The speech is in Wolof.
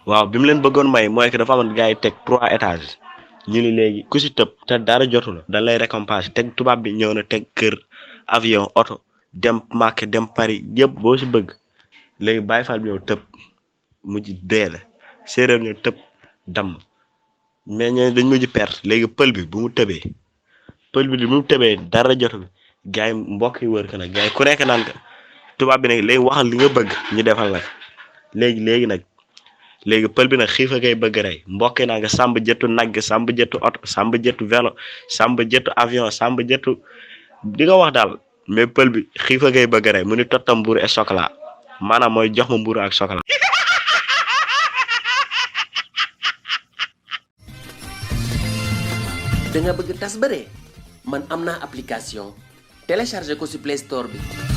waaw bi mu leen bëggoon may mooy que dafa amoon gars yi teg 3 étages ñu ni léegi ku si tëb te dara jotu la dañ lay récompense teg tubaab bi ñëw na teg kër avion oto dem Màkk dem Paris yëpp boo si bëgg léegi Baye Fall bi ñëw tëb mujj dee la séeréer ñëw tëb damm mais ñooñu dañ mujj perte léegi pël bi bu mu tëbee dara jotu bi gars yi mbokk yi wër ko nag gars yi ku nekk naan ko tubaab bi nag léegi waxal li nga bëgg ñu defal nag léegi nag léegi pël bi nag xiif a koy bëgg rey mbokk yi naa nga sàmb jëttu nag sàmb jëttu oto sàmb jëttu vélo sàmb jëttu avion sàmb jëttu di nga wax daal mais pël bi xiif a koy bëgg rey mu ni tottam mburu et chocolat maanaam mooy jox ma mburu ak chocolat. da nga bëgg Tass Ba Ree man am naa application télécharger ko ci Play Store bi